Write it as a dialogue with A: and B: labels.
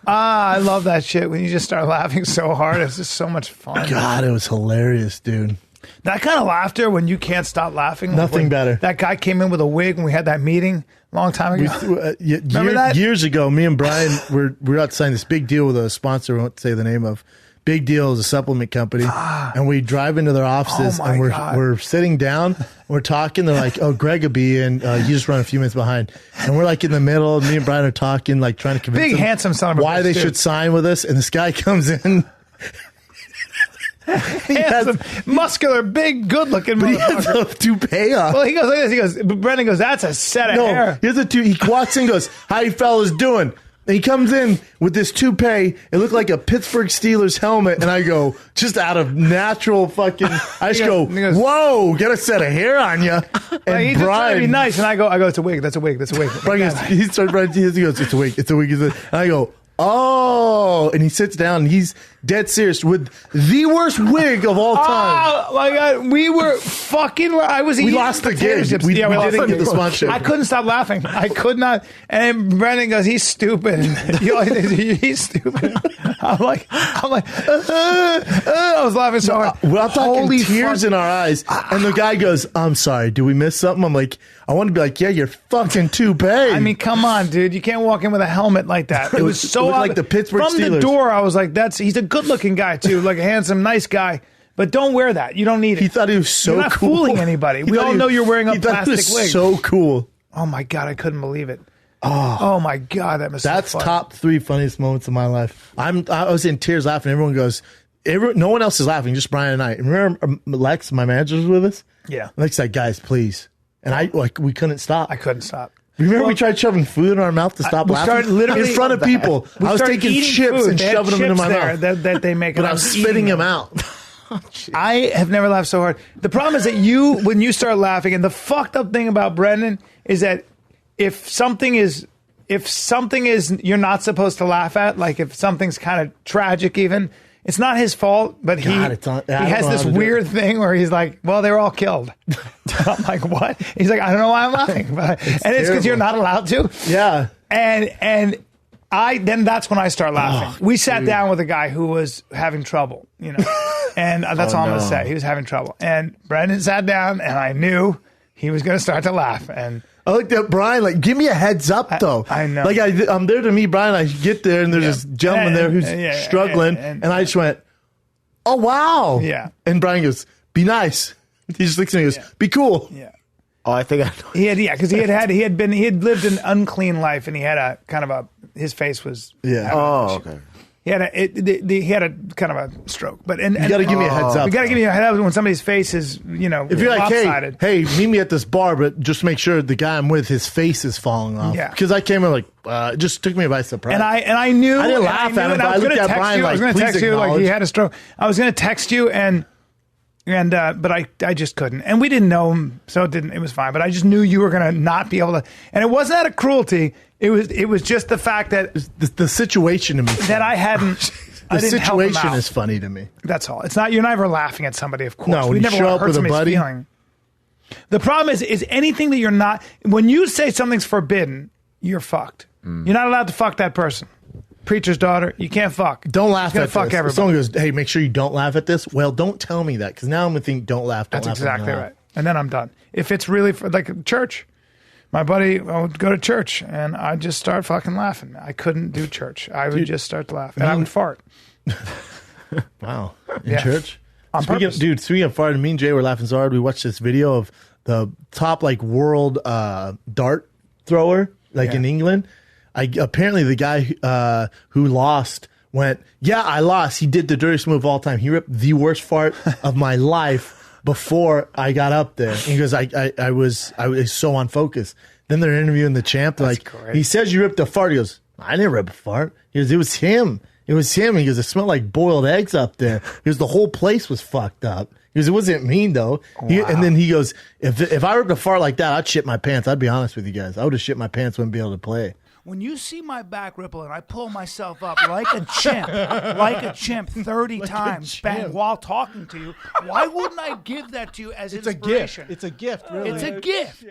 A: I love that shit when you just start laughing so hard. It's just so much fun.
B: God, it was hilarious, dude.
A: That kind of laughter when you can't stop laughing.
B: Nothing better.
A: That guy came in with a wig when we had that meeting a long time ago. Remember that?
B: Years ago, me and Bryan we're out signing this big deal with a sponsor. I won't say the name of. Big Deal is a supplement company, and we drive into their offices, and we're sitting down, we're talking. They're like, "Oh, Greg will be in. You just run a few minutes behind," and we're like in the middle. Me and Bryan are talking, like trying to convince them
A: handsome son of a
B: why they should sign with us. And this guy comes in,
A: handsome, muscular, big, good-looking.
B: But he has a toupee on.
A: Well, he goes like this. He goes. Brendan goes, "That's a set of hair."
B: Here's a He walks in, and goes, "How you fellas doing?" And he comes in with this toupee. It looked like a Pittsburgh Steelers helmet. And I go, just out of natural fucking, I just go, whoa, get a set of hair on you. And
A: he's just trying to be nice. And I go, it's a wig. That's a wig. That's a wig.
B: Bryan goes, he goes, it's a wig. It's a wig. And I go, oh. And he sits down and he's dead serious with the worst wig of all time.
A: Oh, my God. We were fucking, we
B: lost the gig. We didn't get the sponsorship.
A: I couldn't stop laughing. I could not. And Brendan goes, he's stupid. He's stupid. I'm like, I was laughing so hard.
B: We're talking tears in our eyes. And the guy goes, I'm sorry, did we miss something? I'm like, I want to be like, yeah, you're fucking toupee.
A: I mean, come on, dude. You can't walk in with a helmet like that. It was so
B: like the Pittsburgh
A: From
B: Steelers.
A: the door, I was like, he's a good-looking guy, too. Like a handsome, nice guy. But don't wear that. You don't need it.
B: He thought he was so cool.
A: You're not fooling anybody. We all know you're wearing a plastic wig.
B: So cool.
A: Oh, my God. I couldn't believe it. Oh my God. That's so
B: top 3 funniest moments of my life. I was in tears laughing. Everyone goes, no one else is laughing, just Bryan and I. And remember Lex, my manager, was with us?
A: Yeah.
B: Lex said, guys, please. And we couldn't stop.
A: I couldn't stop.
B: Remember we tried shoving food in our mouth to stop laughing?
A: Literally
B: in front of people. I was taking chips and shoving them into my mouth.
A: That they make.
B: But I was spitting them out.
A: I have never laughed so hard. The problem is that when you start laughing, and the fucked up thing about Brendan is that if something is you're not supposed to laugh at, like if something's kind of tragic even, it's not his fault, but he has this weird thing where he's like, well, they were all killed. I'm like, what? He's like, I don't know why I'm laughing. It's because you're not allowed to.
B: Yeah.
A: And then that's when I start laughing. We sat down with a guy who was having trouble, and that's all I'm going to say. He was having trouble. And Brendan sat down, and I knew he was going to start to laugh. And
B: I looked at Bryan like, give me a heads up, though.
A: I know.
B: Like, I'm there to meet Bryan. I get there, and there's this gentleman there who's struggling. And I just went, oh, wow.
A: Yeah.
B: And Bryan goes, be nice. He just looks at me and goes, be cool.
A: Yeah.
C: Oh, I think I know.
A: Because he had lived an unclean life, and he had a kind of his face was.
B: Yeah.
C: Oh, okay.
A: He had a kind of a stroke, but you
B: got to give me a heads up.
A: You got to give me a heads up when somebody's face is, if
B: you're like,
A: lopsided.
B: hey, meet me at this bar, but just make sure the guy I'm with, his face is falling off.
A: Yeah.
B: Because I came in like, it just took me by surprise.
A: And I knew.
B: I didn't laugh at him, but I looked at Bryan like,
A: I was going to text you like he had a stroke. I was going to text you but I just couldn't. And we didn't know him, so it was fine. But I just knew you were going to not be able to. And it wasn't out of cruelty. It was just the fact that
B: the situation to me
A: that I hadn't.
B: The situation is funny to me.
A: That's all. It's not. You're never laughing at somebody, of course.
B: No, when you
A: never
B: show
A: want
B: up
A: to hurt
B: with a
A: somebody's
B: buddy.
A: feeling. The problem is anything that you're not. When you say something's forbidden, you're fucked. You're not allowed to fuck that person. Preacher's daughter, you can't fuck.
B: Don't laugh at
A: fuck
B: this.
A: everybody.
B: If someone goes, hey, make sure you don't laugh at this. Well, don't tell me that, because now I'm going to think, don't laugh.
A: That's exactly right. And then I'm done. If it's really like church, my buddy would go to church, and I'd just start fucking laughing. I couldn't do church. I would just start to laugh, and I would fart.
B: Wow. In church?
A: Speaking
B: of farting, me and Jay were laughing so hard. We watched this video of the top world dart thrower in England. Apparently the guy who lost went, yeah, I lost. He did the dirtiest move of all time. He ripped the worst fart of my life before I got up there. And he goes, I was so on focus. Then they're interviewing the champ. They're he says you ripped a fart. He goes, I didn't rip a fart. He goes, it was him. It was him. He goes, it smelled like boiled eggs up there. He goes, the whole place was fucked up. He goes, it wasn't mean, though. Wow. And then he goes, if I ripped a fart like that, I'd shit my pants. I'd be honest with you guys. I would have shit my pants, wouldn't be able to play.
A: When you see my back ripple and I pull myself up like a chimp 30 times while talking to you, why wouldn't I give that to you as inspiration?
B: It's a gift, really.
A: It's a gift.